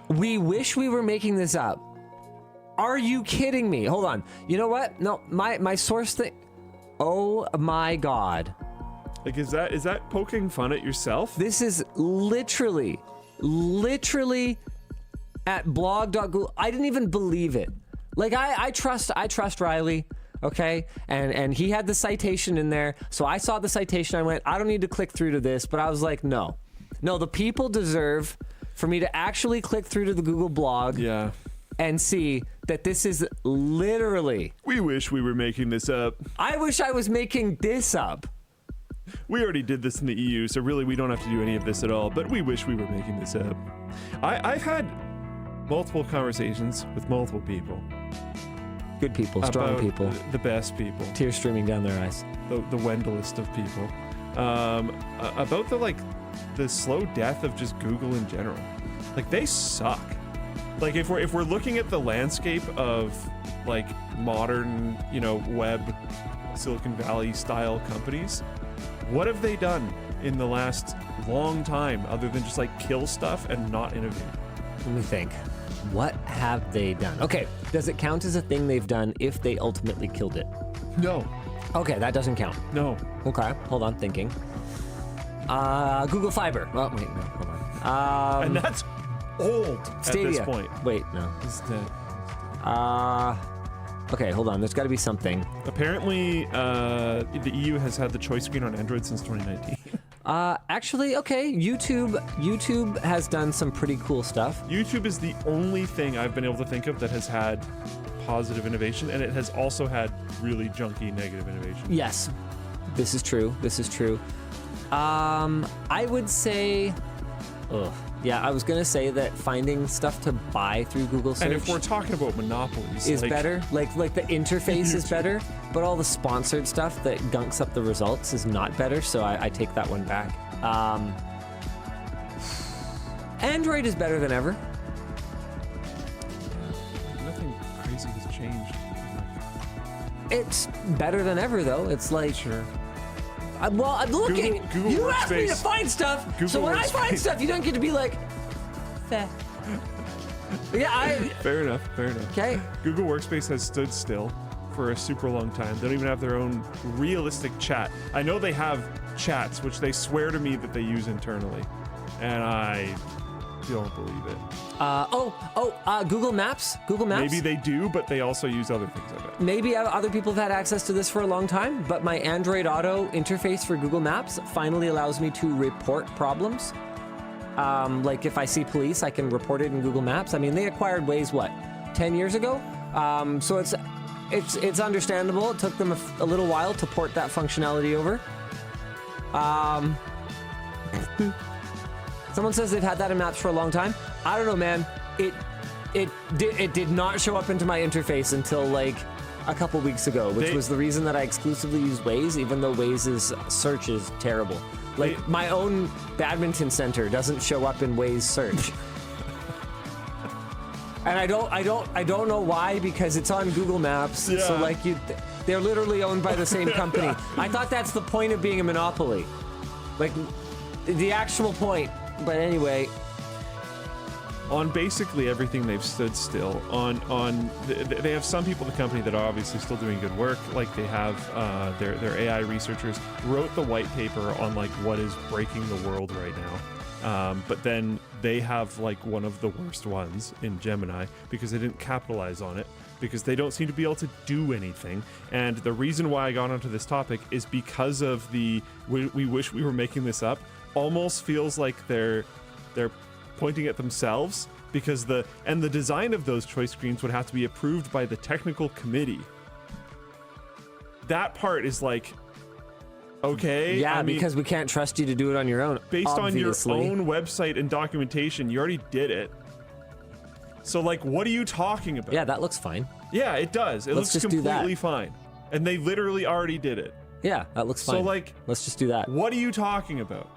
We wish we were making this up. Are you kidding me? Hold on. You know what? No, my source thing. Oh my God. Like, is that poking fun at yourself? This is literally at blog.google. I didn't even believe it. Like, I trust Riley, okay? And he had the citation in there. So I saw the citation. I went, I don't need to click through to this. But I was like, no, the people deserve for me to actually click through to the Google blog. Yeah. And see that this is literally... We wish we were making this up. I wish I was making this up. We already did this in the EU, so really we don't have to do any of this at all, but we wish we were making this up. I've had multiple conversations with multiple people. Good people, strong people. The best people. Tears streaming down their eyes. The Wendellest of people. About the slow death of just Google in general. Like, they suck. Like, if we're looking at the landscape of like modern, web, Silicon Valley style companies, what have they done in the last long time other than just like kill stuff and not innovate? Let me think. What have they done? Okay, does it count as a thing they've done if they ultimately killed it? No. Okay, that doesn't count. No. Okay, hold on, thinking. Google Fiber. Oh, wait, no, hold on. And that's old Stadia. At this point. Wait, no. It's dead. Okay, hold on. There's got to be something. Apparently, the EU has had the choice screen on Android since 2019. Actually, okay. YouTube has done some pretty cool stuff. YouTube is the only thing I've been able to think of that has had positive innovation, and it has also had really junky negative innovation. Yes, this is true. I would say... Yeah, I was going to say that finding stuff to buy through Google search... And if we're talking about monopolies... is better. Like the interface is better, but all the sponsored stuff that gunks up the results is not better, so I take that one back. Android is better than ever. Nothing crazy has changed. It's better than ever, though. It's like... Sure. I'm looking. Google you Workspace. asked me to find stuff, so when I find stuff, you don't get to be like, fair. Fair enough. Okay. Google Workspace has stood still for a super long time. They don't even have their own realistic chat. I know they have chats, which they swear to me that they use internally, and I don't believe it. Google Maps. Google Maps. Maybe they do, but they also use other things, I bet. Maybe other people have had access to this for a long time, but my Android Auto interface for Google Maps finally allows me to report problems. Like if I see police, I can report it in Google Maps. I mean, they acquired Waze, 10 years ago? So it's understandable. It took them a little while to port that functionality over. Someone says they've had that in Maps for a long time. I don't know, man. It did not show up into my interface until like a couple weeks ago, which was the reason that I exclusively use Waze, even though Waze's search is terrible. Like my own badminton center doesn't show up in Waze search. And I don't know why, because it's on Google Maps. Yeah. So like they're literally owned by the same company. I thought that's the point of being a monopoly. Like the actual point. But anyway, on basically everything, they've stood still. They have some people in the company that are obviously still doing good work. Like they have their AI researchers wrote the white paper on like what is breaking the world right now. But then they have like one of the worst ones in Gemini because they didn't capitalize on it, because they don't seem to be able to do anything. And the reason why I got onto this topic is because of we wish we were making this up. Almost feels like they're pointing at themselves, because the design of those choice screens would have to be approved by the technical committee. That part is like, okay. yeah, because we can't trust you to do it on your own. Based obviously. on your own website and documentation, you already did it. So like, what are you talking about? Yeah, that looks fine. Yeah, it does. It looks completely fine. And they literally already did it. Yeah, that looks fine. So like, let's just do that. What are you talking about?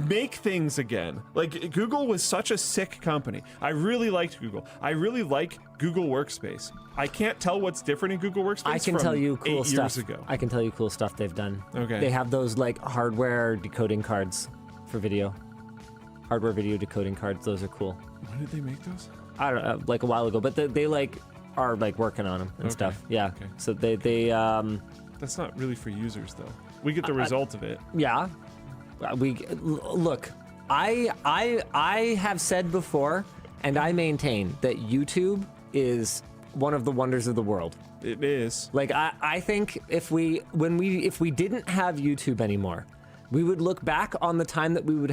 Make things again. Like, Google was such a sick company. I really liked Google. I really like Google Workspace. I can't tell what's different in Google Workspace. I can tell you cool 8 stuff. years ago. I can tell you cool stuff they've done. Okay. They have those like hardware decoding cards for video. Hardware video decoding cards. Those are cool. When did they make those? I don't know, like a while ago, but they like are like working on them and stuff. Yeah. Okay. So they That's not really for users though. We get the result of it. yeah. Look, I have said before, and I maintain that YouTube is one of the wonders of the world. It is. Like I think if we didn't have YouTube anymore, we would look back on the time that we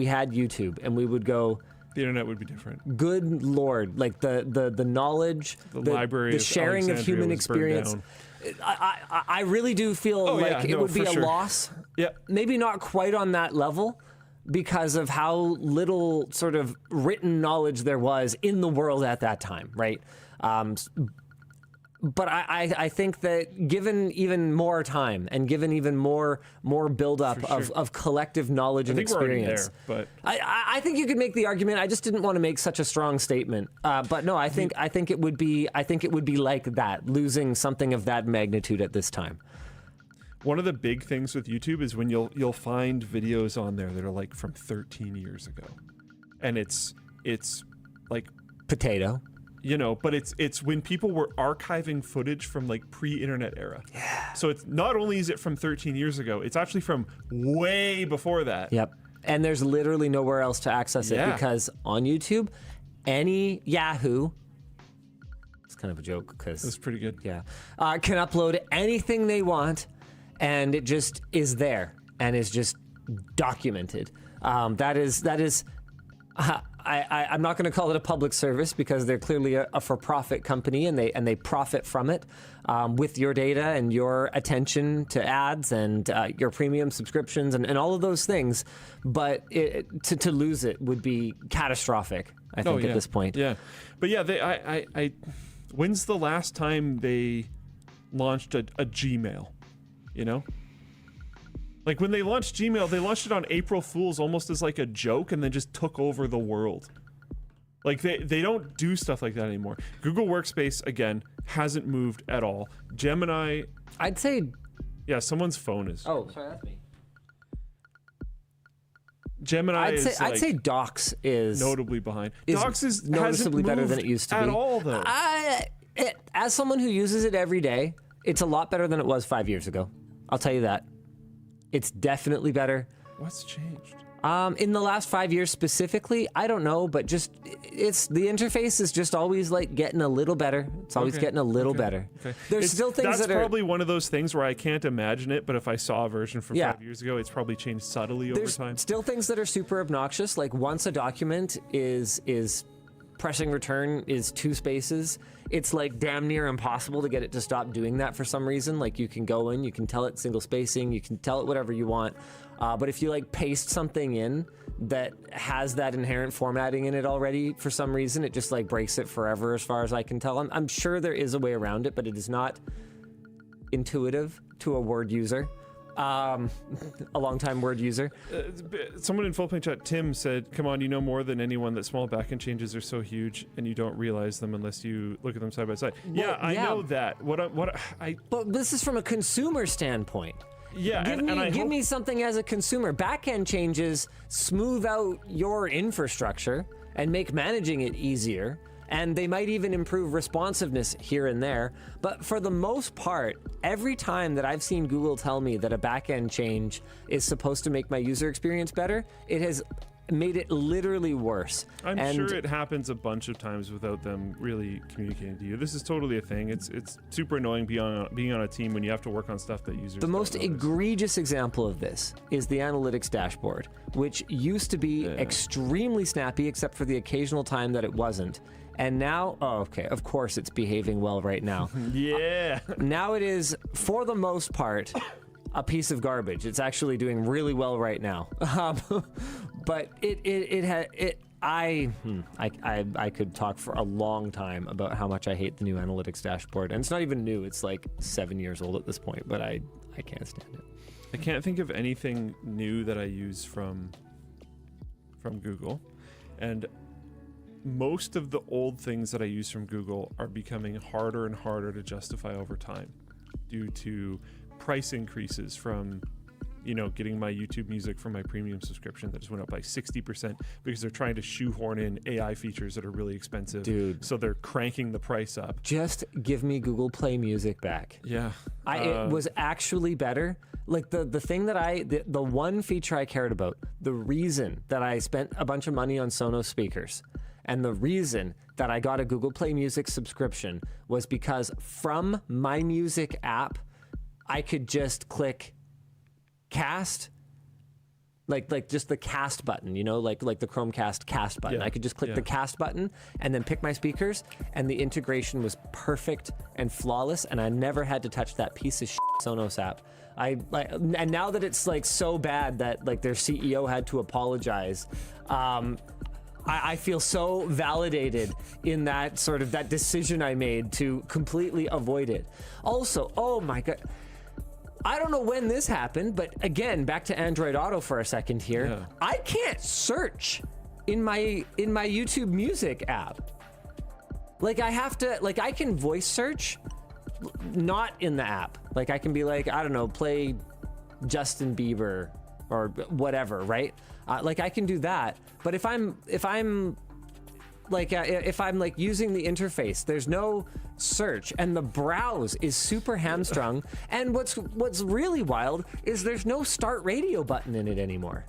had YouTube, and we would go, The internet would be different. good Lord, like the knowledge, The library the of sharing of Alexandria human was burned experience. down. I really do feel it would be a loss. Yeah. Maybe not quite on that level, because of how little sort of written knowledge there was in the world at that time, right? But I think that given even more time and given even more buildup of collective knowledge and I think we're already experience, there, but I think you could make the argument. I just didn't want to make such a strong statement. But no, I think it would be like that, losing something of that magnitude at this time. one of the big things with YouTube is when you'll find videos on there that are like from 13 years ago, and it's like Potato. but it's when people were archiving footage from like pre-internet era. Yeah. So it's not only is it from 13 years ago, it's actually from way before that. Yep. And there's literally nowhere else to access it because on YouTube, any Yahoo, it's kind of a joke because That's pretty good. yeah, can upload anything they want, and it just is there and is just documented. That is. I'm not going to call it a public service because they're clearly a for-profit company, and they profit from it with your data and your attention to ads and your premium subscriptions and all of those things. But to lose it would be catastrophic, I think, at this point. Yeah, but yeah, when's the last time they launched a Gmail? Like when they launched Gmail, they launched it on April Fools almost as like a joke, and then just took over the world. Like they don't do stuff like that anymore. Google Workspace, again, hasn't moved at all. Gemini, I'd say. yeah, someone's phone is. Oh, sorry, that's me. Gemini I'd say Docs is notably behind. is Docs is noticeably hasn't better than moved it used to at be. all, though. As someone who uses it every day, it's a lot better than it was 5 years ago. I'll tell you that. It's definitely better. What's changed? In the last 5 years specifically, I don't know, but just the interface is just always like getting a little better. It's always getting a little better. Okay. There's still things that's that are probably one of those things where I can't imagine it, but if I saw a version from Yeah. 5 years ago, it's probably changed subtly over time. still things that are super obnoxious. Like once a document is pressing return is 2 spaces, it's like damn near impossible to get it to stop doing that for some reason. Like you can go in, you can tell it single spacing, you can tell it whatever you want. But if you like paste something in that has that inherent formatting in it already, for some reason, it just like breaks it forever as far as I can tell. I'm sure there is a way around it, but it is not intuitive to a Word user. A long-time Word user. Someone in full page chat, Tim, said, "Come on, you know more than anyone that small backend changes are so huge, and you don't realize them unless you look at them side by side." Well, I know that. But this is from a consumer standpoint. Yeah, Give me something as a consumer. Backend changes smooth out your infrastructure and make managing it easier. And they might even improve responsiveness here and there. But for the most part, every time that I've seen Google tell me that a backend change is supposed to make my user experience better, it has made it literally worse. I'm sure it happens a bunch of times without them really communicating to you. This is totally a thing. It's super annoying being on a team when you have to work on stuff that users. The most don't notice. egregious example of this is the analytics dashboard, which used to be extremely snappy, except for the occasional time that it wasn't. And now, of course it's behaving well right now. Yeah. Now it is, for the most part, a piece of garbage. It's actually doing really well right now. But I could talk for a long time about how much I hate the new analytics dashboard. And it's not even new. It's like 7 years old at this point, but I can't stand it. I can't think of anything new that I use from Google. And most of the old things that I use from Google are becoming harder and harder to justify over time due to price increases from, getting my YouTube music from my premium subscription that just went up by 60% because they're trying to shoehorn in AI features that are really expensive. Dude. So they're cranking the price up. Just give me Google Play Music back. Yeah. It was actually better. Like the thing that the one feature I cared about, the reason that I spent a bunch of money on Sonos speakers, and the reason that I got a Google Play Music subscription was because from my music app, I could just click cast, like just the cast button, like the Chromecast cast button. Yeah, I could just click the cast button and then pick my speakers, and the integration was perfect and flawless, and I never had to touch that piece of shit Sonos app. And now that it's like so bad that like their CEO had to apologize, I feel so validated in that sort of that decision I made to completely avoid it. Also, oh my God, I don't know when this happened, but again, back to Android Auto for a second here. Yeah. I can't search in my YouTube Music app. Like I have to, like I can voice search, not in the app. Like I can be like, I don't know, play Justin Bieber or whatever, right? Like I can do that. But if I'm like using the interface, there's no search, and the browse is super hamstrung. And what's really wild is there's no start radio button in it anymore.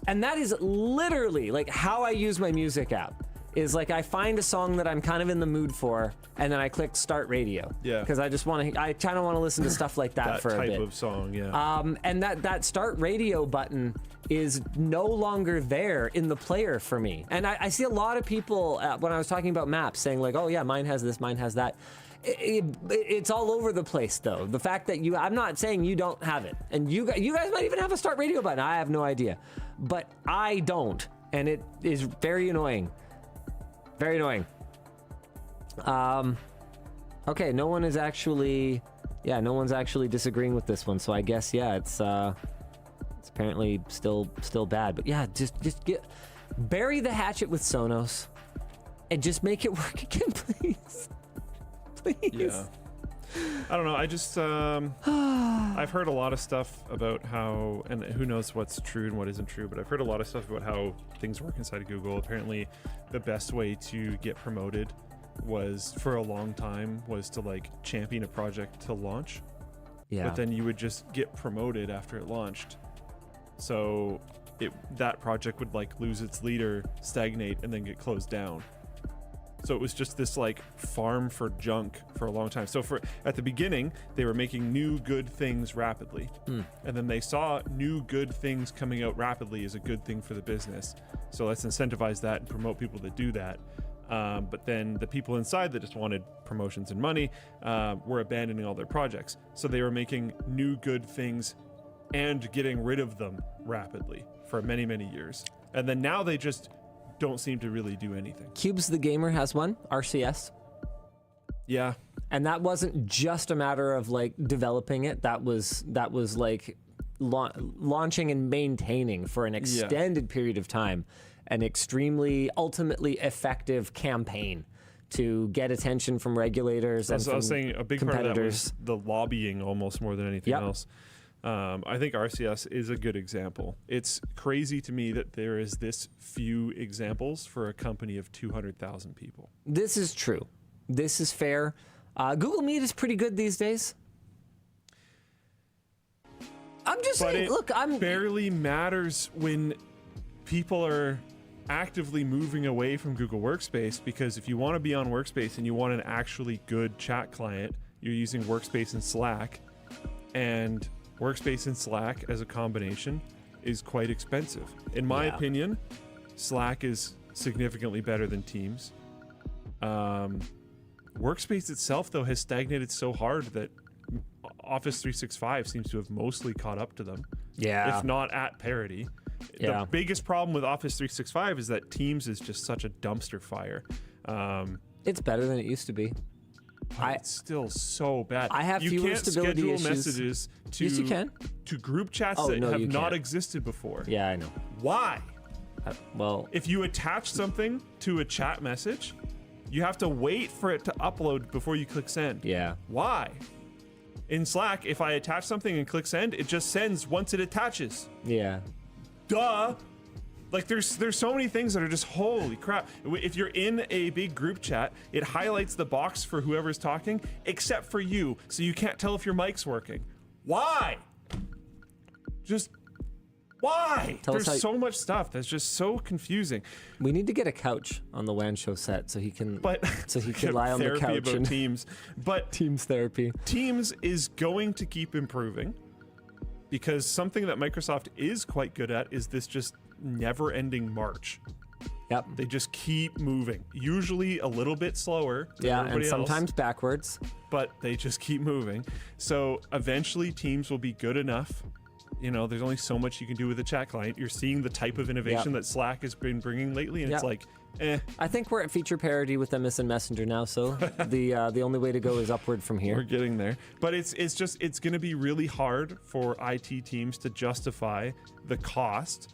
And that is literally like how I use my music app. Is like I find a song that I'm kind of in the mood for, and then I click start radio. Yeah. Because I kind of want to listen to stuff like that for a bit. That type of song, yeah. And that start radio button is no longer there in the player for me. And I see a lot of people when I was talking about maps saying like, oh yeah, mine has this, mine has that. It's all over the place though. The fact that I'm not saying you don't have it, and you guys might even have a start radio button. I have no idea, but I don't, and it is very annoying. Very annoying. Okay, no one's actually disagreeing with this one. So I guess it's apparently still bad. But yeah, just bury the hatchet with Sonos and just make it work again, please. Please. Yeah. I don't know. I just I've heard a lot of stuff about how, and who knows what's true and what isn't true, but I've heard a lot of stuff about how things work inside of Google. Apparently, the best way to get promoted for a long time was to like champion a project to launch. Yeah. But then you would just get promoted after it launched. So that project would like lose its leader, stagnate, and then get closed down. So it was just this like farm for junk for a long time. So at the beginning, they were making new good things rapidly. And then they saw new good things coming out rapidly as a good thing for the business. So let's incentivize that and promote people that do that. But then the people inside that just wanted promotions and money were abandoning all their projects. So they were making new good things and getting rid of them rapidly for many, many years. And then now they just don't seem to really do anything. Cubes the Gamer has one, RCS. Yeah. And that wasn't just a matter of like developing it. That was like launching and maintaining for an extended period of time an extremely ultimately effective campaign to get attention from regulators and I was saying a big part of that was the lobbying almost more than anything else. I think RCS is a good example. It's crazy to me that there is this few examples for a company of 200,000 people. This is true. This is fair. Google Meet is pretty good these days. I'm just saying, look, barely matters when people are actively moving away from Google Workspace, because if you want to be on Workspace and you want an actually good chat client, you're using Workspace and Slack, and Workspace and Slack as a combination is quite expensive. In my opinion, Slack is significantly better than Teams. Workspace itself, though, has stagnated so hard that Office 365 seems to have mostly caught up to them. Yeah. If not at parity. Yeah. The biggest problem with Office 365 is that Teams is just such a dumpster fire. It's better than it used to be. It's still so bad. I have fewer stability issues. You can't schedule messages to, yes, you can. To group chats that have not existed before. Yeah, I know. Why? Well, if you attach something to a chat message, you have to wait for it to upload before you click send. Yeah. Why? In Slack, if I attach something and click send, it just sends once it attaches. Yeah. Duh. Like there's so many things that are just holy crap. If you're in a big group chat, it highlights the box for whoever's talking, except for you, so you can't tell if your mic's working. Why? Just why? There's so much stuff that's just so confusing. We need to get a couch on the WAN show set so he can lie on the couch about and Teams. But Teams therapy. Teams is going to keep improving because something that Microsoft is quite good at is this just never-ending march. Yep. They just keep moving. Usually a little bit slower than everybody and sometimes else, backwards. but they just keep moving. So eventually Teams will be good enough. You know, there's only so much you can do with a chat client. You're seeing the type of innovation that Slack has been bringing lately, and it's like, I think we're at feature parity with MSN Messenger now, so the only way to go is upward from here. We're getting there. But it's going to be really hard for IT teams to justify the cost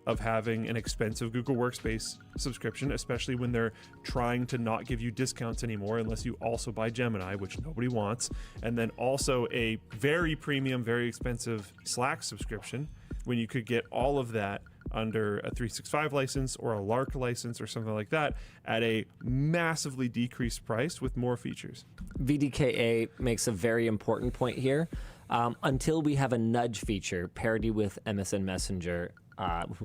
of having an expensive Google Workspace subscription, especially when they're trying to not give you discounts anymore unless you also buy Gemini, which nobody wants, and then also a very premium, very expensive Slack subscription when you could get all of that under a 365 license or a Lark license or something like that at a massively decreased price with more features. VDKA makes a very important point here. Until we have a nudge feature, parity with MSN Messenger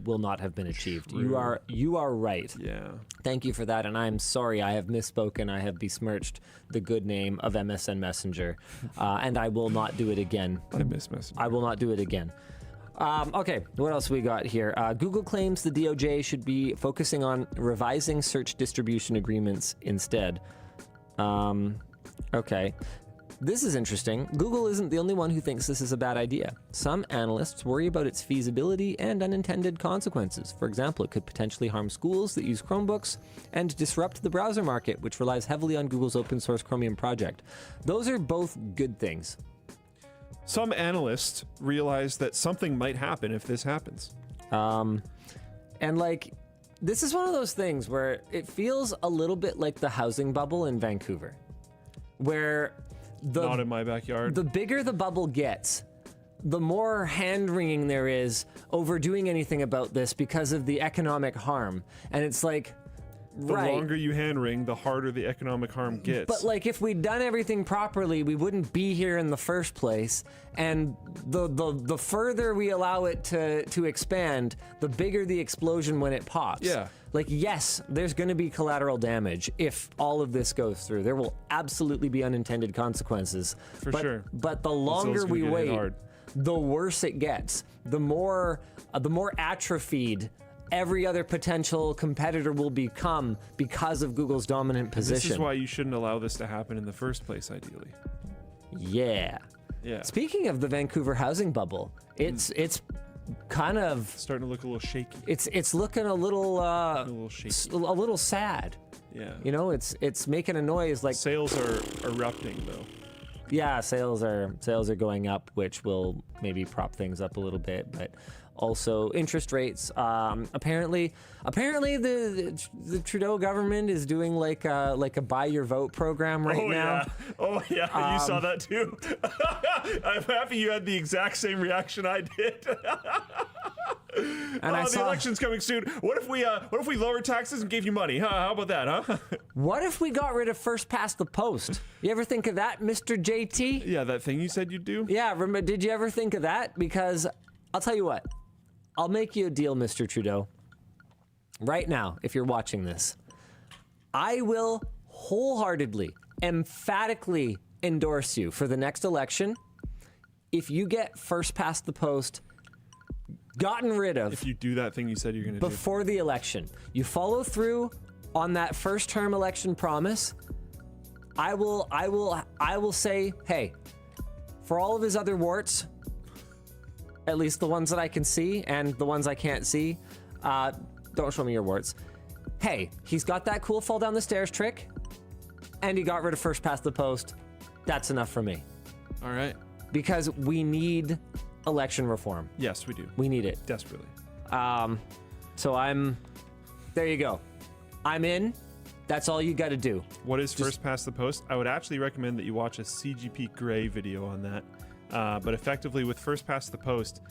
will not have been achieved. True. You are right. Yeah. Thank you for that, and I'm sorry I have misspoken. I have besmirched the good name of MSN Messenger, and I will not do it again. I miss Messenger. I will not do it again. Okay, what else we got here? Google claims the DOJ should be focusing on revising search distribution agreements instead. Okay. This is interesting. Google isn't the only one who thinks this is a bad idea. Some analysts worry about its feasibility and unintended consequences. For example, it could potentially harm schools that use Chromebooks and disrupt the browser market, which relies heavily on Google's open source Chromium project. Those are both good things. Some analysts realize that something might happen if this happens. And like, this is one of those things where it feels a little bit like the housing bubble in Vancouver, where not in my backyard. The bigger the bubble gets, the more hand-wringing there is over doing anything about this because of the economic harm. And it's like, the longer you hand-wring, the harder the economic harm gets. But like, if we'd done everything properly, we wouldn't be here in the first place. And the further we allow it to expand, the bigger the explosion when it pops. Yeah. Like, yes, there's going to be collateral damage if all of this goes through. There will absolutely be unintended consequences. For sure. But the longer we wait, the worse it gets. The more atrophied every other potential competitor will become because of Google's dominant position. This is why you shouldn't allow this to happen in the first place, ideally. Yeah. Speaking of the Vancouver housing bubble, it's kind of starting to look a little shaky. It's looking a little shaky. a little sad. Yeah. You know, it's making a noise like sales are erupting though. Yeah, sales are going up, which will maybe prop things up a little bit, but also interest rates. Apparently the Trudeau government is doing like a buy your vote program right now. Oh yeah, you saw that too. I'm happy you had the exact same reaction I did. And the election's coming soon. What if we lowered taxes and gave you money? Huh? How about that, huh? What if we got rid of first past the post? You ever think of that, Mr. JT? Yeah, that thing you said you'd do? Yeah, remember, did you ever think of that? Because I'll tell you what, I'll make you a deal, Mr. Trudeau. Right now, if you're watching this, I will wholeheartedly, emphatically endorse you for the next election if you get first past the post gotten rid of. If you do that thing you said you're going to do before the election, you follow through on that first term election promise. I will say, hey, for all of his other warts, at least the ones that I can see and the ones I can't see, don't show me your warts. Hey, he's got that cool fall down the stairs trick, and he got rid of first past the post. That's enough for me. All right. Because we need election reform. Yes, we do. We need it. Desperately. So there you go. I'm in. That's all you got to do. What is first past the post? I would actually recommend that you watch a CGP Grey video on that. But effectively, with first past the post,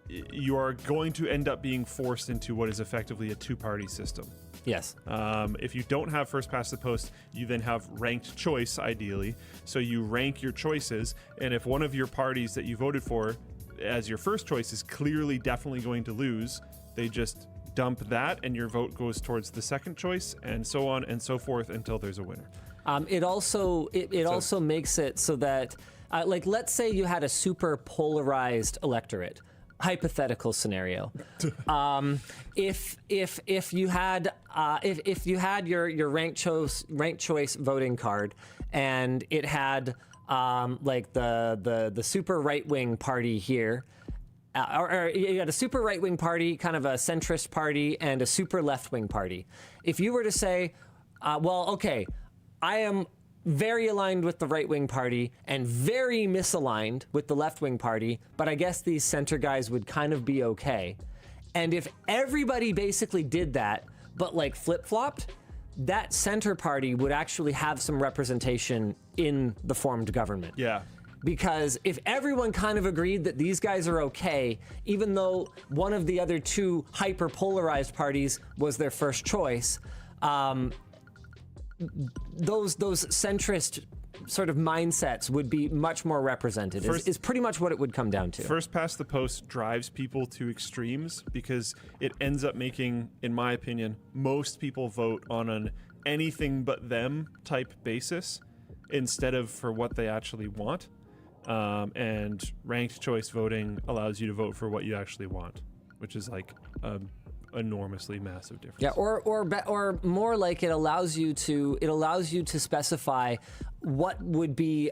you are going to end up being forced into what is effectively a two-party system. Yes. If you don't have first past the post, you then have ranked choice, ideally. So you rank your choices, and if one of your parties that you voted for as your first choice is clearly definitely going to lose, they just dump that, and your vote goes towards the second choice, and so on and so forth until there's a winner. It also makes it so that, like, let's say you had a super polarized electorate. Hypothetical scenario. If you had your ranked choice voting card, and it had like the super right wing party here. Or you had a super right-wing party, kind of a centrist party, and a super left-wing party. If you were to say, well, okay, I am very aligned with the right-wing party and very misaligned with the left-wing party, but I guess these center guys would kind of be okay. And if everybody basically did that, but like flip-flopped, that center party would actually have some representation in the formed government. Yeah. Because if everyone kind of agreed that these guys are okay, even though one of the other two hyper-polarized parties was their first choice, those centrist sort of mindsets would be much more represented, is pretty much what it would come down to. First past the post drives people to extremes because it ends up making, in my opinion, most people vote on an anything but them type basis instead of for what they actually want. And ranked choice voting allows you to vote for what you actually want, which is like enormously massive difference. Yeah, or more like it allows you to specify what would be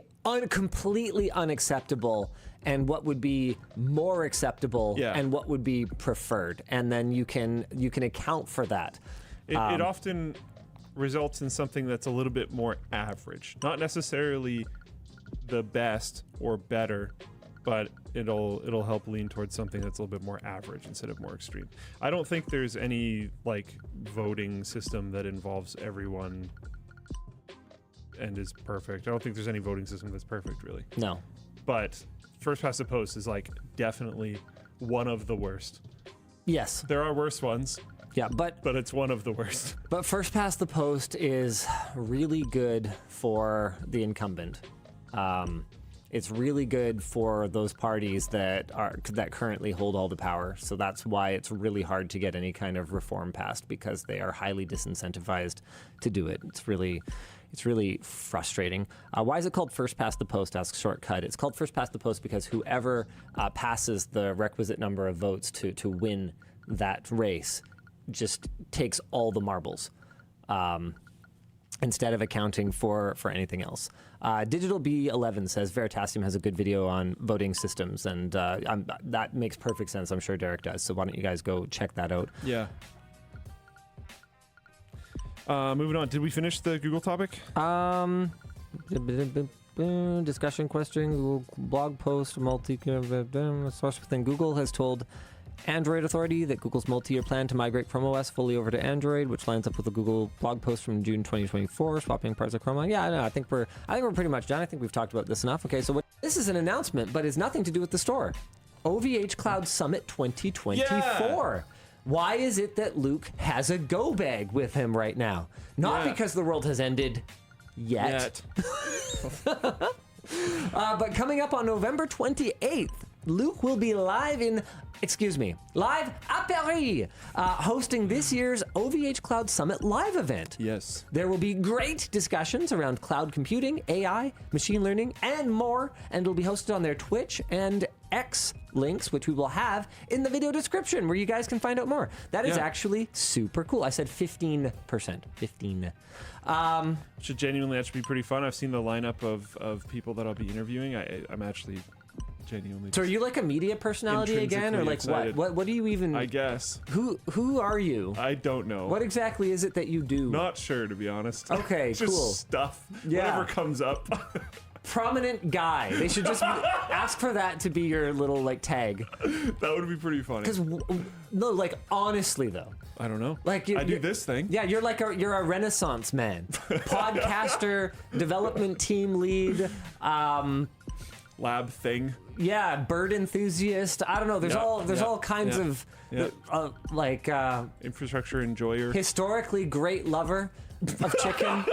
completely unacceptable and what would be more acceptable and what would be preferred, and then you can account for that. It often results in something that's a little bit more average, not necessarily the best or better, but it'll help lean towards something that's a little bit more average instead of more extreme. I don't think there's any like voting system that involves everyone and is perfect. I don't think there's any voting system that's perfect, really. No. But first past the post is like definitely one of the worst. Yes. There are worse ones. Yeah, but it's one of the worst. But first past the post is really good for the incumbent. It's really good for those parties that currently hold all the power. So that's why it's really hard to get any kind of reform passed, because they are highly disincentivized to do it. It's really frustrating. Why is it called first past the post? Asks Shortcut. It's called first past the post because whoever passes the requisite number of votes to win that race just takes all the marbles. Instead of accounting for anything else. Digital B11 says Veritasium has a good video on voting systems, and that makes perfect sense. I'm sure Derek does. So why don't you guys go check that out? Yeah. Moving on. Did we finish the Google topic? Discussion question, Google blog post, source within Google has told Android Authority that Google's multi-year plan to migrate Chrome OS fully over to Android, which lines up with the Google blog post from June 2024, swapping parts of Chrome. Yeah, no, I think we're pretty much done. I think we've talked about this enough. Okay, so this is an announcement, but it's nothing to do with the store. OVH Cloud Summit 2024. Yeah. Why is it that Luke has a go bag with him right now? Not because the world has ended yet. But coming up on November 28th, Luke will be live at Paris, hosting this year's OVH Cloud Summit live event. Yes. There will be great discussions around cloud computing, AI, machine learning, and more, and it'll be hosted on their Twitch and X links, which we will have in the video description, where you guys can find out more. That is actually super cool. I said 15%. 15. Should genuinely actually be pretty fun. I've seen the lineup of people that I'll be interviewing. I'm actually genuinely. So are you like a media personality again, or like excited. What do you even? I guess. Who are you? I don't know. What exactly is it that you do? Not sure, to be honest. Okay, Just cool. Stuff. Yeah. Whatever comes up. prominent guy. They should just ask for that to be your little like tag. That would be pretty funny. Because no, like honestly though, I don't know. like I do this thing. Yeah, you're like you're a Renaissance man, podcaster, development team lead, Lab thing. yeah, bird enthusiast. I don't know. There's all kinds of like Infrastructure enjoyer. historically great lover of chicken.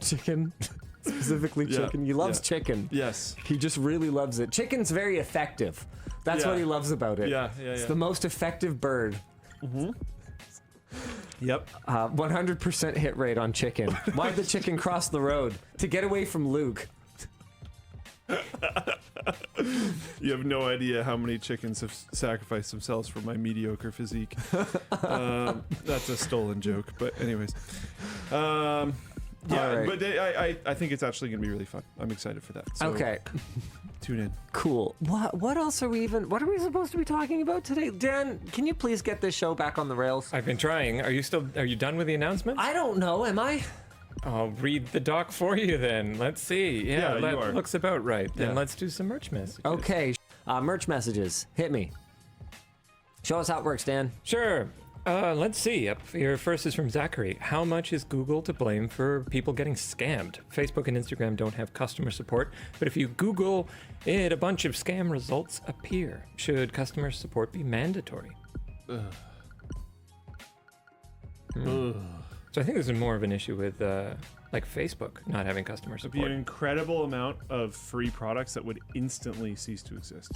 Chicken. Specifically chicken. He loves chicken. Yes. He just really loves it. Chicken's very effective. That's what he loves about it. Yeah. It's the most effective bird. Yep. 100% hit rate on chicken. Why'd the chicken cross the road? To get away from Luke. You have no idea how many chickens have sacrificed themselves for my mediocre physique. That's a stolen joke, but anyways. Yeah, All right. but I think it's actually going to be really fun. I'm excited for that. So Okay. Tune in. Cool. What else are we supposed to be talking about today? Dan, can you please get this show back on the rails? I've been trying. Are you done with the announcement? I don't know, am I? I'll read the doc for you then. Let's see. Yeah, that you are. looks about right. Yeah. Then let's do some merch messages. Okay. Merch messages. Hit me. Show us how it works, Dan. Sure. Let's see. Up here first is from Zachary. How much is Google to blame for people getting scammed? Facebook and Instagram don't have customer support, but if you Google it, a bunch of scam results appear. Should customer support be mandatory? So I think this is more of an issue with like Facebook not having customer It'd be support. an incredible amount of free products that would instantly cease to exist.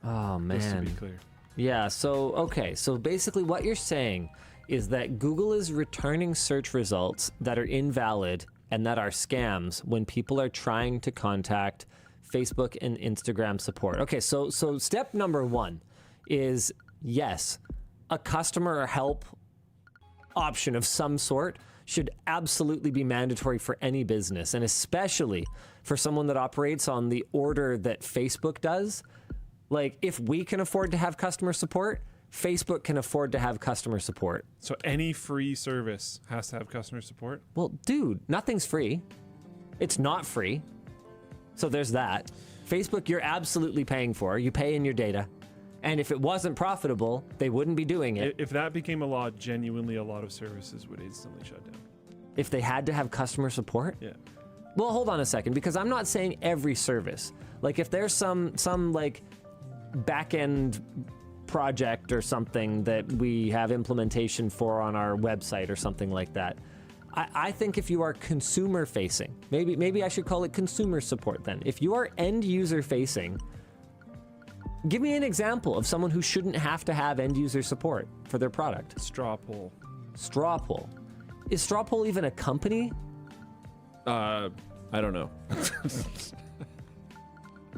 Oh, man. Just to be clear. Yeah, so basically what you're saying is that Google is returning search results that are invalid and that are scams when people are trying to contact Facebook and Instagram support. Okay, so step number 1 is yes, a customer or help option of some sort should absolutely be mandatory for any business, and especially for someone that operates on the order that Facebook does. Like, if we can afford to have customer support, Facebook can afford to have customer support. So any free service has to have customer support? Well, dude, nothing's free. It's not free. So there's that. Facebook, you're absolutely paying for. You pay in your data. And if it wasn't profitable, they wouldn't be doing it. If that became a law, genuinely a lot of services would instantly shut down. If they had to have customer support? Yeah. Well, hold on a second, because I'm not saying every service. Like, if there's some like back-end project or something that we have implementation for on our website or something like that, I think if you are consumer facing, maybe I should call it consumer support then. If you are end user facing, give me an example of someone who shouldn't have to have end user support for their product. Straw poll. Straw poll. Is Straw poll even a company? I don't know.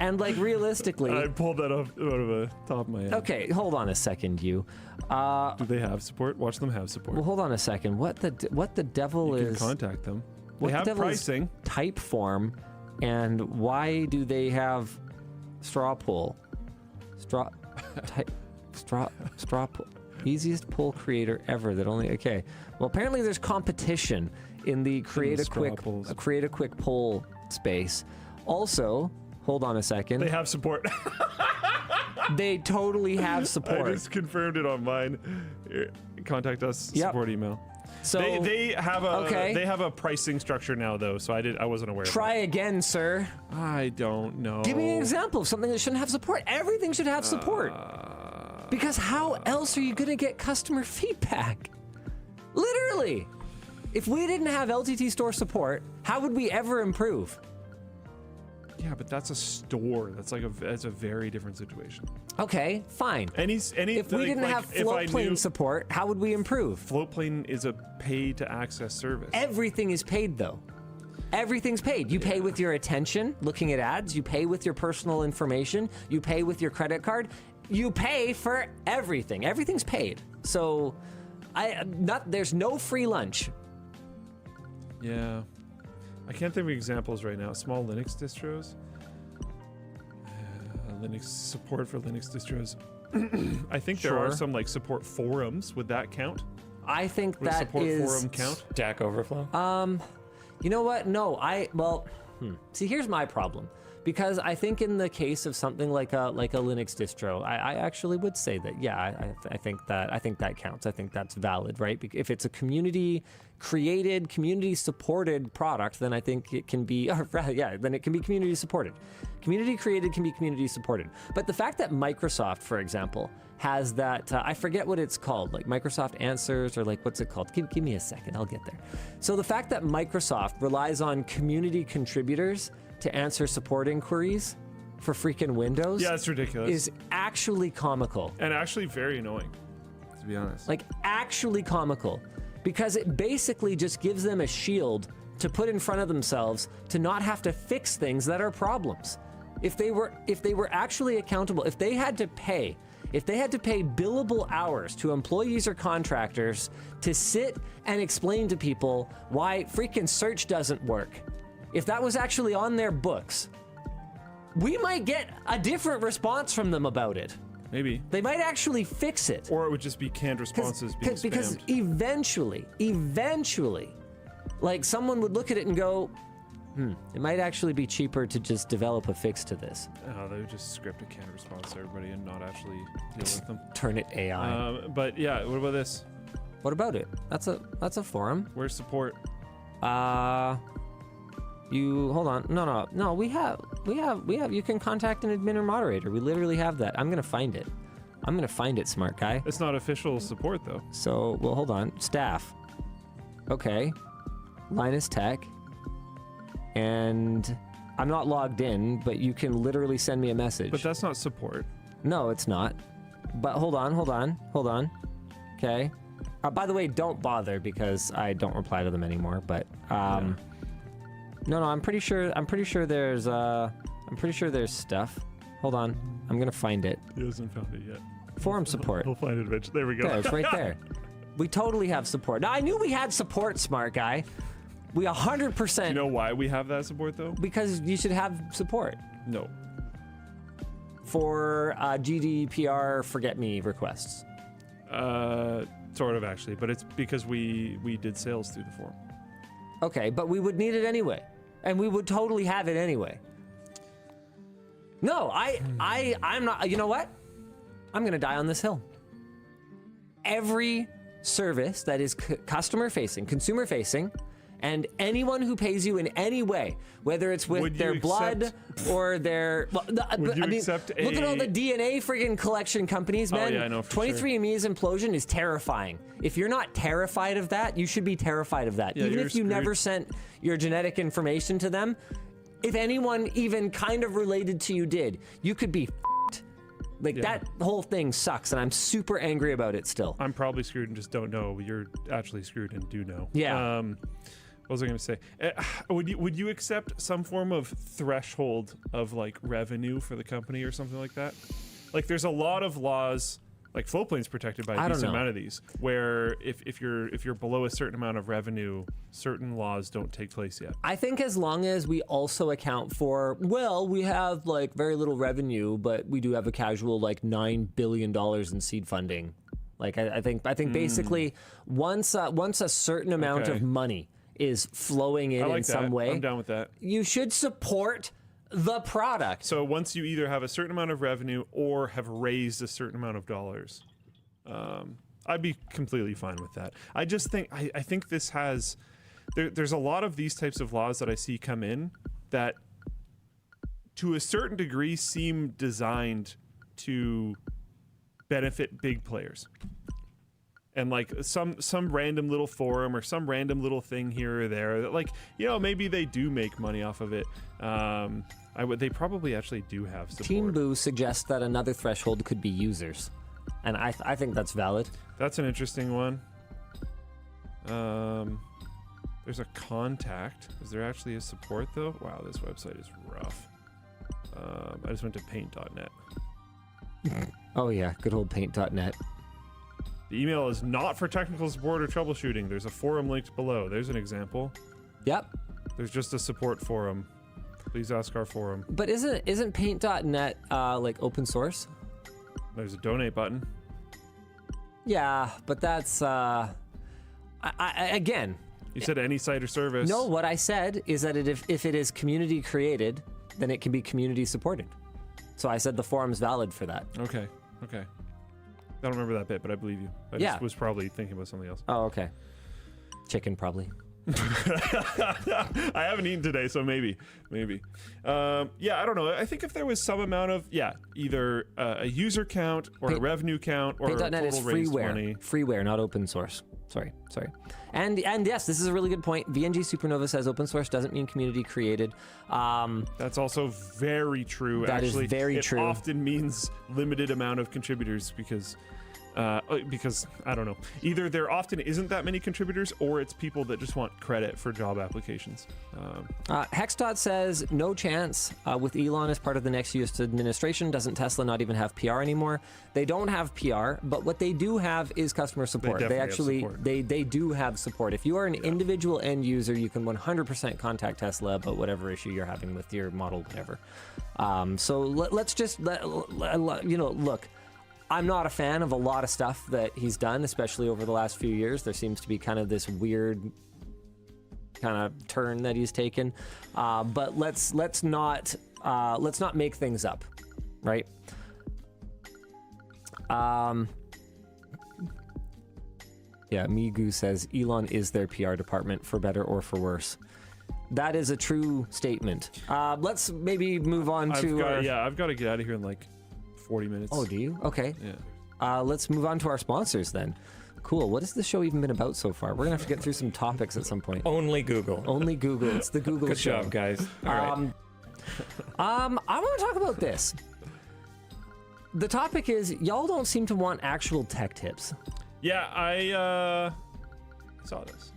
And like realistically, I pulled that off out of the top of my head. okay, hold on a second, you. Do they have support? Watch them have support. Well, hold on a second. What the devil You can is contact them. what They the have devil is pricing. Typeform, and why do they have straw poll? Straw poll. Easiest poll creator ever. That only okay. Well, apparently there's competition in the create a straw polls. quick poll space. Also, hold on a second. They have support. They totally have I support. just confirmed it on mine. Here, contact us. Yep. Support email. So They have a Okay. they have a pricing structure now though, so I wasn't aware. try again, sir. of that. I don't know. Give me an example of something that shouldn't have support. Everything should have support. Because how else are you going to get customer feedback? Literally. If we didn't have LTT store support, how would we ever improve? Yeah, but that's a store. That's like that's a very different situation. Okay, fine. Any If we didn't have if I floatplane knew support, how would we improve? Floatplane is a pay to access service. Everything is paid though. Everything's paid. You pay with your attention, looking at ads. You pay with your personal information. You pay with your credit card. You pay for everything. Everything's paid. So, there's no free lunch. Yeah. I can't think of examples right now. Small Linux distros. Linux support for Linux distros. I think there are Sure. some like support forums. Would that count? I think Would a that support is forum count? Stack Overflow. You know what? No, see, here's my problem. Because I think in the case of something like a Linux distro, I actually would say that, yeah, I think that counts. I think that's valid, right? If it's a community-created, community-supported product, then I think it can be, then it can be community-supported. Community-created can be community-supported. But the fact that Microsoft, for example, has that, I forget what it's called, like Microsoft Answers, or like, what's it called? Give me a second, I'll get there. So the fact that Microsoft relies on community contributors to answer support inquiries for freaking Windows, Yeah, it's ridiculous. is actually comical. And actually very annoying, to be honest. Like, actually comical. Because it basically just gives them a shield to put in front of themselves to not have to fix things that are problems. If they were actually accountable, if they had to pay billable hours to employees or contractors to sit and explain to people why freaking search doesn't work, if that was actually on their books, we might get a different response from them about it. Maybe. They might actually fix it. Or it would just be canned responses being spammed. Because eventually, like, someone would look at it and go, it might actually be cheaper to just develop a fix to this. Oh, they would just script a canned response to everybody and not actually deal with them. Turn it AI. But yeah, what about this? What about it? That's a forum. Where's support? You hold on. No. We have. You can contact an admin or moderator. We literally have that. I'm gonna find it. Smart guy. It's not official support though. So, well, hold on. Staff. Okay. Linus Tech. And I'm not logged in, but you can literally send me a message. But that's not support. No, it's not. But hold on. Okay. By the way, don't bother because I don't reply to them anymore. But no, I'm pretty sure there's stuff. Hold on, I'm gonna find it. He hasn't found it yet. Forum support. We'll find it eventually. There we go. Okay, it's right there. We totally have support. Now I knew we had support, smart guy. We 100%. You know why we have that support though? Because you should have support No. for GDPR forget me requests. Sort of actually, but it's because we did sales through the forum. Okay, but we would need it anyway. And we would totally have it anyway. No, I'm not, you know what? I'm gonna die on this hill. Every service that is customer facing, consumer facing, and anyone who pays you in any way, whether it's with their blood or their, look at all the DNA friggin' collection companies, man. Oh, yeah, I know for 23andMe's implosion is terrifying. If you're not terrified of that, you should be terrified of that. Yeah, even if you screwed. never sent your genetic information to them, if anyone even kind of related to you did, you could be f***ed. Like, that whole thing sucks, and I'm super angry about it still. I'm probably screwed and just don't know. You're actually screwed and do know. Yeah. What was I going to say? Would you accept some form of threshold of like revenue for the company or something like that? Like, there's a lot of laws, like Flowplane's protected by a decent amount of these, where if you're below a certain amount of revenue, certain laws don't take place yet. I think as long as we also account for, well, we have like very little revenue, but we do have a casual like $9 billion in seed funding. Like I think basically once a certain amount of money is flowing in some way, I'm down with that. You should support the product. So once you either have a certain amount of revenue or have raised a certain amount of dollars, I'd be completely fine with that. I just think I think this has there's a lot of these types of laws that I see come in that to a certain degree seem designed to benefit big players. And like some random little forum or some random little thing here or there that, like, you know, maybe they do make money off of it. They probably actually do have support. Team Boo suggests that another threshold could be users, and I think that's valid. That's an interesting one. There's a contact. Is there actually a support though? Wow, this website is rough. I just went to paint.net. Oh yeah, good old paint.net. The email is not for technical support or troubleshooting. There's a forum linked below. There's an example. Yep. There's just a support forum. Please ask our forum. But isn't paint.net like open source? There's a donate button. Yeah, but that's again. You said any site or service. No, what I said is that if it is community created, then it can be community supported. So I said the forum's valid for that. Okay. I don't remember that bit, but I believe you. I just was probably thinking about something else. Oh, okay. Chicken, probably. I haven't eaten today, so maybe. Yeah, I don't know. I think if there was some amount of, either a user count or a revenue count or Paint.net is total raised freeware. money. Freeware, not open source. Sorry. And yes, this is a really good point. VNG Supernova says open source doesn't mean community created. That's also very true. That is actually. very true. It often means limited amount of contributors because I don't know. Either there often isn't that many contributors, or it's people that just want credit for job applications. Hexdot says no chance with Elon as part of the next US administration. Doesn't Tesla not even have PR anymore? They don't have PR, but what they do have is customer support. They actually they do have support. If you are an individual end user, you can 100% contact Tesla about whatever issue you're having with your model, whatever. So let's just look. I'm not a fan of a lot of stuff that he's done, especially over the last few years. There seems to be kind of this weird kind of turn that he's taken. But let's not make things up, right? Migu says Elon is their PR department for better or for worse. That is a true statement. Let's maybe move on to I've got to get out of here in like 40 minutes. Oh, do you? Okay. Yeah. Let's move on to our sponsors then. Cool. What has this show even been about so far? We're gonna have to get through some topics at some point. Only Google. Only Google. It's the Google Good show. job, guys. All right. I want to talk about this. The topic is y'all don't seem to want actual tech tips. Yeah, I saw this.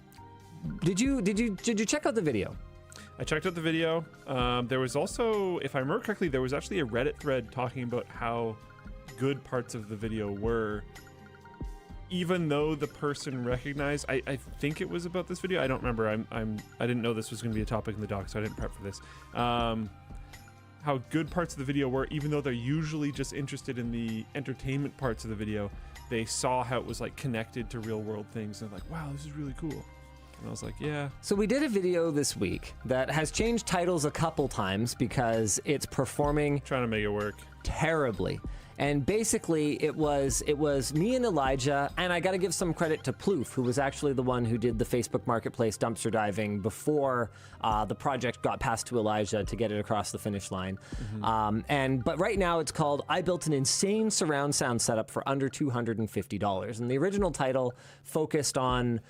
Did you check out the video? I checked out the video. There was also, if I remember correctly, there was actually a Reddit thread talking about how good parts of the video were, even though the person recognized. I think it was about this video. I don't remember. I didn't know this was going to be a topic in the doc, so I didn't prep for this. How good parts of the video were, even though they're usually just interested in the entertainment parts of the video. They saw how it was like connected to real world things, and like, wow, this is really cool. And I was like, yeah. So we did a video this week that has changed titles a couple times because it's performing trying to make it work terribly. And basically it was me and Elijah, and I got to give some credit to Plouffe, who was actually the one who did the Facebook Marketplace dumpster diving before the project got passed to Elijah to get it across the finish line. But right now it's called I Built an Insane Surround Sound Setup for Under $250. And the original title focused on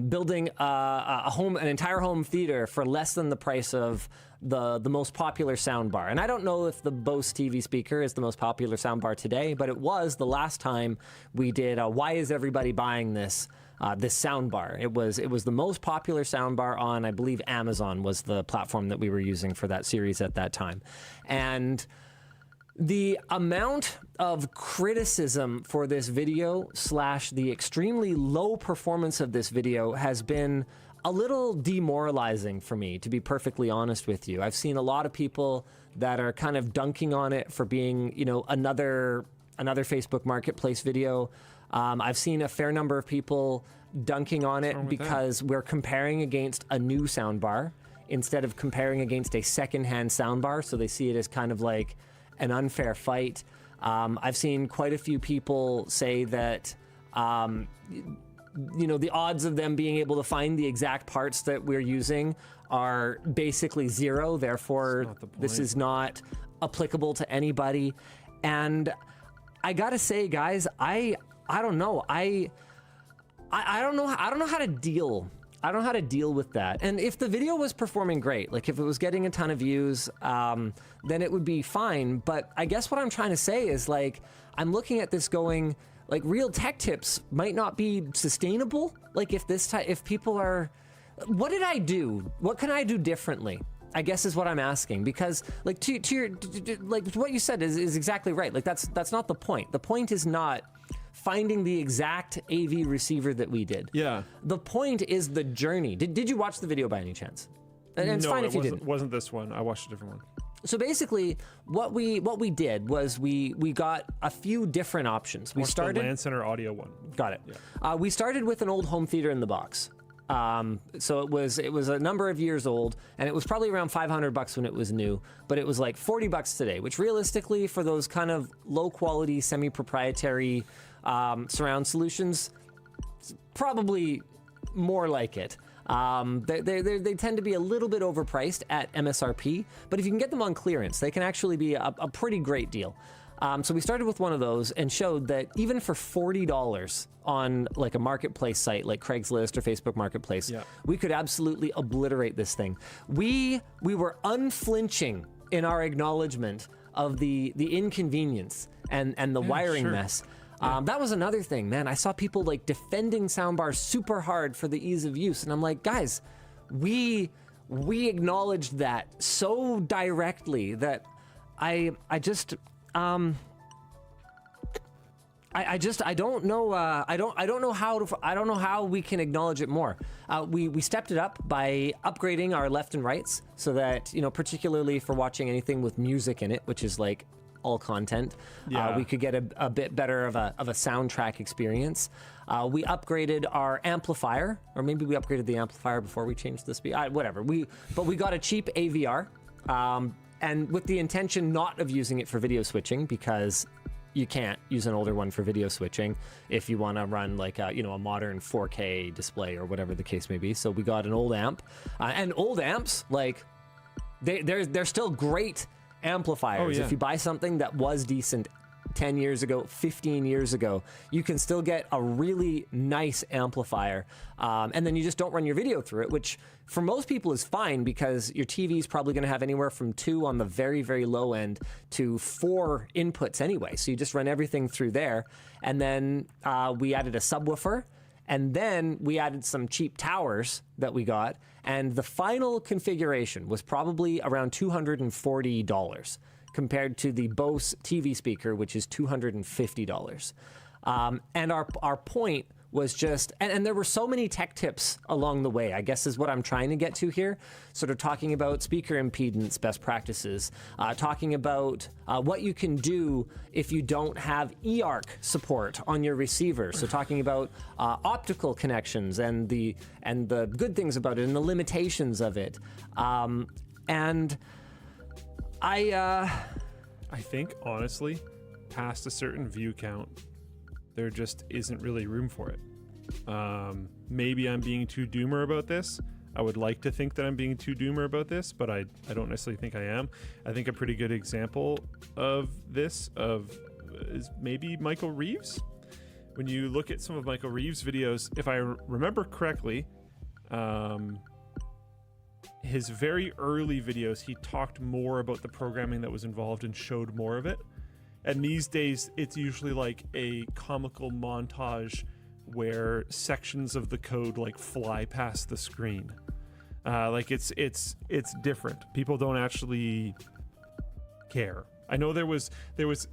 building an entire home theater for less than the price of the most popular soundbar. And I don't know if the Bose TV speaker is the most popular soundbar today, but it was the last time we did why is everybody buying this soundbar. It was the most popular soundbar on, I believe, Amazon was the platform that we were using for that series at that time. And the amount of criticism for this video / the extremely low performance of this video has been a little demoralizing for me, to be perfectly honest with you. I've seen a lot of people that are kind of dunking on it for being, another Facebook Marketplace video. I've seen a fair number of people dunking on it because we're comparing against a new soundbar instead of comparing against a secondhand soundbar, so they see it as kind of like an unfair fight. I've seen quite a few people say that, the odds of them being able to find the exact parts that we're using are basically zero. Therefore, this is not applicable to anybody. And I gotta say, guys, I don't know. I don't know how to deal. I don't know how to deal with that. And if the video was performing great, like if it was getting a ton of views, then it would be fine. But I guess what I'm trying to say is, like, I'm looking at this going, like, real tech tips might not be sustainable. Like, if people are, what did I do? What can I do differently? I guess is what I'm asking, because like to your, like what you said is exactly right. Like that's not the point. The point is not finding the exact AV receiver that we did. Yeah. The point is the journey. Did you watch the video by any chance? And it's fine if you didn't. It wasn't this one. I watched a different one. So basically, what we did was we got a few different options. We started the LAN Center audio one. Got it. Yeah. We started with an old home theater in the box. So it was a number of years old, and it was probably around $500 when it was new, but it was like $40 today, which realistically for those kind of low quality semi-proprietary surround solutions, probably more like it. They tend to be a little bit overpriced at MSRP, but if you can get them on clearance, they can actually be a pretty great deal. So we started with one of those and showed that even for $40 on like a marketplace site like Craigslist or Facebook Marketplace, we could absolutely obliterate this thing. We were unflinching in our acknowledgement of the inconvenience and the wiring mess. That was another thing, man. I saw people like defending soundbars super hard for the ease of use, and I'm like, guys, we acknowledged that so directly that I don't know how we can acknowledge it more. We stepped it up by upgrading our left and rights so that, you know, particularly for watching anything with music in it, which is like all content, we could get a bit better of a soundtrack experience. We upgraded our amplifier, or maybe we upgraded the amplifier before we changed the speed. Whatever. But we got a cheap AVR. And with the intention not of using it for video switching, because you can't use an older one for video switching if you want to run like a modern 4K display or whatever the case may be. So we got an old amp, and old amps, like they're still great amplifiers. If you buy something that was decent 10 years ago, 15 years ago, you can still get a really nice amplifier. And then you just don't run your video through it, which for most people is fine because your TV is probably going to have anywhere from 2 on the very, very low end to 4 inputs anyway. So you just run everything through there. And then we added a subwoofer. And then we added some cheap towers that we got. And the final configuration was probably around $240. Compared to the Bose TV speaker, which is $250. And our point was just, and there were so many tech tips along the way, I guess is what I'm trying to get to here. Sort of talking about speaker impedance best practices, talking about what you can do if you don't have eARC support on your receiver. So talking about optical connections and the good things about it and the limitations of it. And I think, honestly, past a certain view count, there just isn't really room for it. Maybe I'm being too doomer about this. I would like to think that I'm being too doomer about this, but I don't necessarily think I am. I think a pretty good example of this is maybe Michael Reeves. When you look at some of Michael Reeves' videos, if I remember correctly, his very early videos, he talked more about the programming that was involved and showed more of it. And these days, it's usually like a comical montage where sections of the code like fly past the screen. Like it's different. People don't actually care. I know there was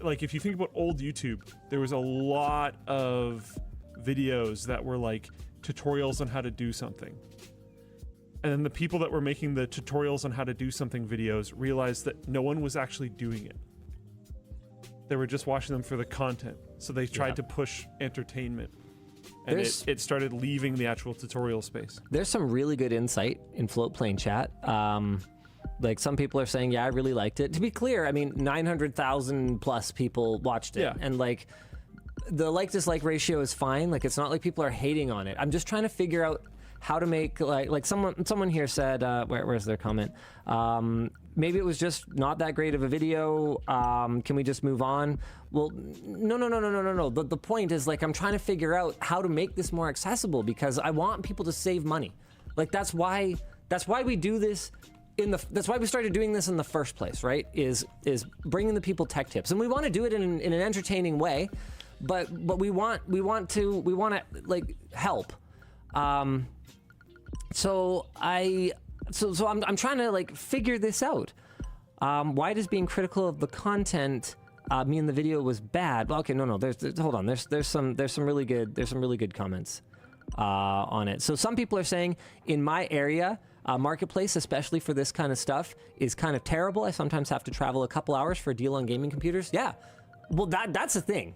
like, if you think about old YouTube, there was a lot of videos that were like tutorials on how to do something. And then the people that were making the tutorials on how to do something videos realized that no one was actually doing it. They were just watching them for the content. So they tried to push entertainment. And it started leaving the actual tutorial space. There's some really good insight in Floatplane chat. Like some people are saying, yeah, I really liked it. To be clear, I mean, 900,000 plus people watched it. Yeah. And like the like-dislike ratio is fine. Like it's not like people are hating on it. I'm just trying to figure out how to make like someone here said, where's their comment? Maybe it was just not that great of a video. Can we just move on? Well, no. The point is like I'm trying to figure out how to make this more accessible because I want people to save money. Like that's why we do this. That's why we started doing this in the first place, right? Is bringing the people tech tips, and we want to do it in an entertaining way, but we want to like help. So I'm trying to like figure this out. Why does being critical of the content mean the video was bad? Well, okay, no. Hold on. There's some really good comments on it. So some people are saying in my area, marketplace, especially for this kind of stuff, is kind of terrible. I sometimes have to travel a couple hours for a deal on gaming computers. Yeah, well that's the thing.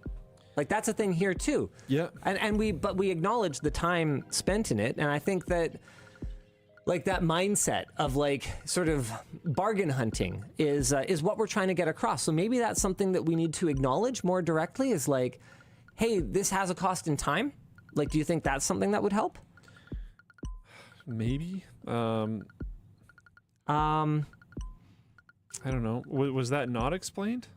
Like that's a thing here too. Yeah. And we acknowledge the time spent in it, and I think that like that mindset of like sort of bargain hunting is what we're trying to get across. So maybe that's something that we need to acknowledge more directly is like, hey, this has a cost in time. Like, do you think that's something that would help? Maybe. I don't know. Was that not explained?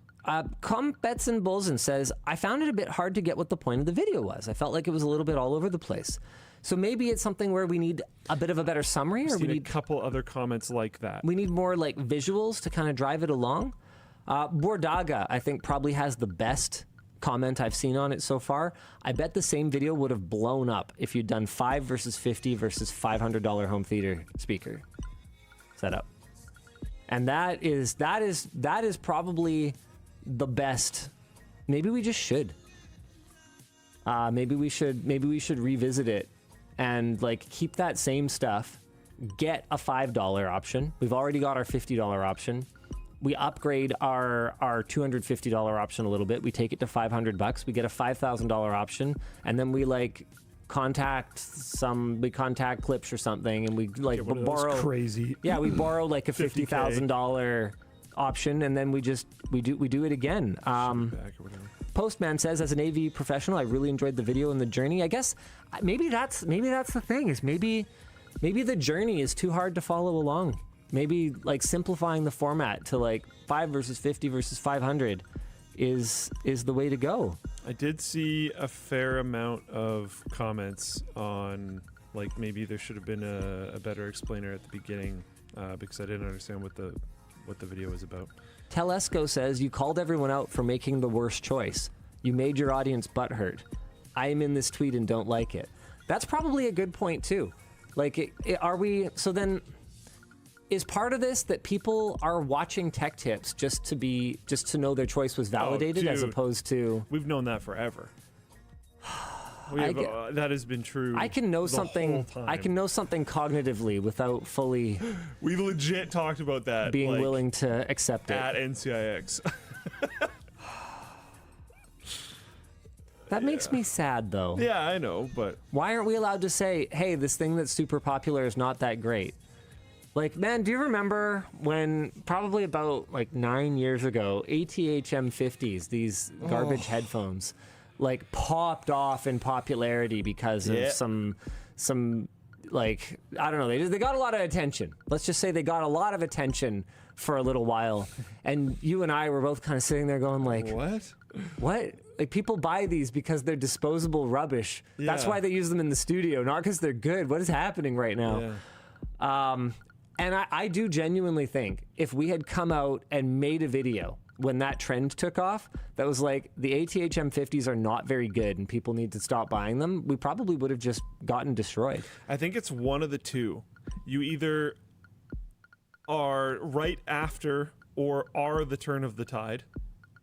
Bets and Bulls says, I found it a bit hard to get what the point of the video was. I felt like it was a little bit all over the place. So maybe it's something where we need a bit of a better summary, or we need a couple other comments like that. We need more like visuals to kind of drive it along. Bordaga, I think, probably has the best comment I've seen on it so far. I bet the same video would have blown up if you'd done 5 versus 50 versus $500 home theater speaker setup. And that is probably the best. Maybe we just should. Maybe we should revisit it and like keep that same stuff, get a $5 option. We've already got our $50 option. We upgrade our $250 option a little bit. We take it to $500. We get a $5,000 option, and then we like contact Clips or something, and we like borrow crazy. Yeah, we borrow like a $50,000 option, and then we do it again. Postman says, as an AV professional, I really enjoyed the video and the journey. I guess maybe that's the thing, is maybe the journey is too hard to follow along. Maybe like simplifying the format to like 5 versus 50 versus 500 is the way to go. I did see a fair amount of comments on like maybe there should have been a better explainer at the beginning because I didn't understand what the video was about. Telesco says, you called everyone out for making the worst choice. You made your audience butthurt. I am in this tweet and don't like it. That's probably a good point too. Like, so then is part of this that people are watching tech tips just to know their choice was validated, as opposed to... We've known that forever. That has been true. I can know something. Whole time. I can know something cognitively without fully. We legit talked about that. Being willing to accept it at NCIX. That makes me sad, though. Yeah, I know, but why aren't we allowed to say, "Hey, this thing that's super popular is not that great"? Like, man, do you remember when probably about like 9 years ago, ATH M50s, these garbage headphones, like popped off in popularity because of some like, I don't know, they got a lot of attention. Let's just say they got a lot of attention for a little while, and you and I were both kind of sitting there going like, what? Like, people buy these because they're disposable rubbish. Yeah. That's why they use them in the studio, not because they're good. What is happening right now? Yeah. And I do genuinely think if we had come out and made a video when that trend took off, that was like, the ATH M50s are not very good and people need to stop buying them, we probably would have just gotten destroyed. I think it's one of the two. You either are right after or are the turn of the tide,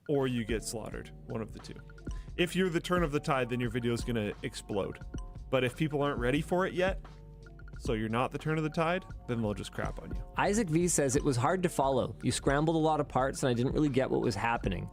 or you get slaughtered. One of the two. If you're the turn of the tide, then your video is going to explode. But if people aren't ready for it yet, so you're not the turn of the tide, then they'll just crap on you. Isaac V says, it was hard to follow. You scrambled a lot of parts and I didn't really get what was happening.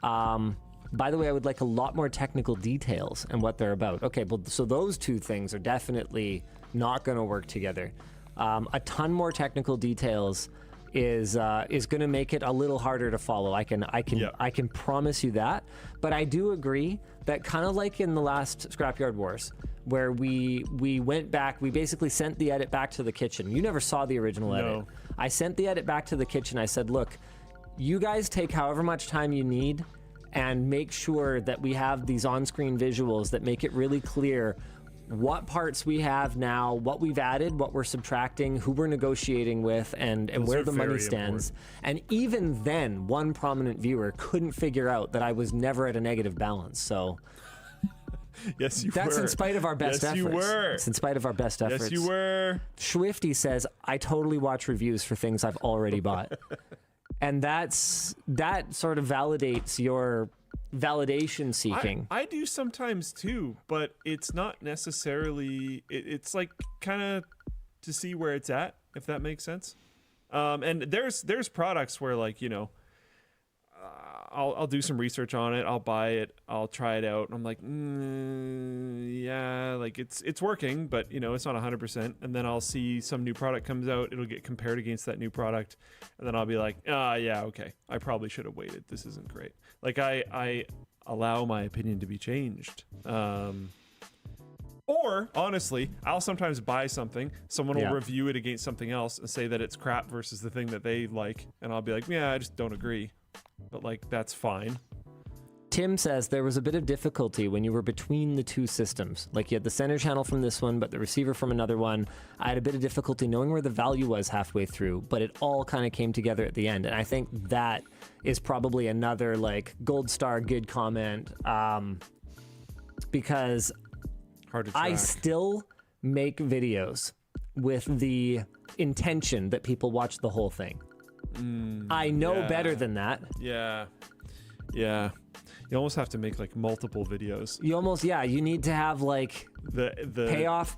By the way, I would like a lot more technical details and what they're about. Okay, well, so those two things are definitely not going to work together. A ton more technical details is going to make it a little harder to follow. I can promise you that. But I do agree that, kind of like in the last Scrapyard Wars, where we went back, we basically sent the edit back to the kitchen. You never saw the original edit. I sent the edit back to the kitchen. I said, look, you guys take however much time you need and make sure that we have these on-screen visuals that make it really clear what parts we have now, what we've added, what we're subtracting, who we're negotiating with, and where the money stands. And even then, one prominent viewer couldn't figure out that I was never at a negative balance. So yes, you that's were. In spite of our best efforts. Yes, you were. It's in spite of our best efforts. Yes, you were. Swifty says, I totally watch reviews for things I've already bought. And that sort of validates your validation seeking. I do sometimes too, but it's not necessarily, it's like kind of to see where it's at, if that makes sense. And there's products where, like, you know, I'll do some research on it. I'll buy it. I'll try it out. And I'm like, yeah, like it's working, but you know, it's not 100%. And then I'll see some new product comes out. It'll get compared against that new product, and then I'll be like, yeah, okay, I probably should have waited. This isn't great. Like I allow my opinion to be changed. Or honestly, I'll sometimes buy something, someone will review it against something else and say that it's crap versus the thing that they like, and I'll be like, yeah, I just don't agree. But like, that's fine. Tim says there was a bit of difficulty when you were between the two systems. Like you had the center channel from this one, but the receiver from another one. I had a bit of difficulty knowing where the value was halfway through, but it all kind of came together at the end. And I think that is probably another like gold star good comment, because Hard to track. I still make videos with the intention that people watch the whole thing. I know better than that. Yeah. You almost have to make like multiple videos. You almost, you need to have like The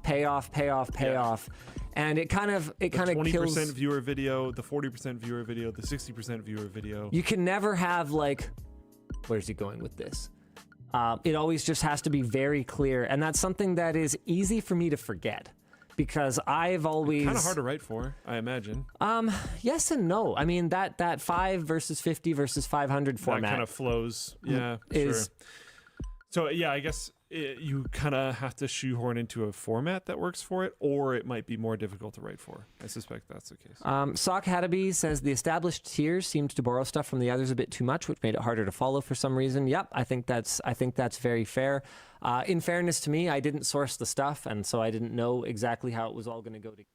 payoff, and it kind of 20% kills. viewer video, the 40% viewer video, the 60% viewer video. You can never have like, where's he going with this? It always just has to be very clear, and that's something that is easy for me to forget. Because I've always Kind of hard to write for, I imagine. Yes and no. I mean that 5 versus 50 versus 500 format That kind of flows. Yeah, is sure. So yeah, I guess you kind of have to shoehorn into a format that works for it, or it might be more difficult to write for. I suspect that's the case. Sock Hadaby says the established tiers seemed to borrow stuff from the others a bit too much, which made it harder to follow for some reason. Yep, I think that's very fair. In fairness to me, I didn't source the stuff, and so I didn't know exactly how it was all going to go together.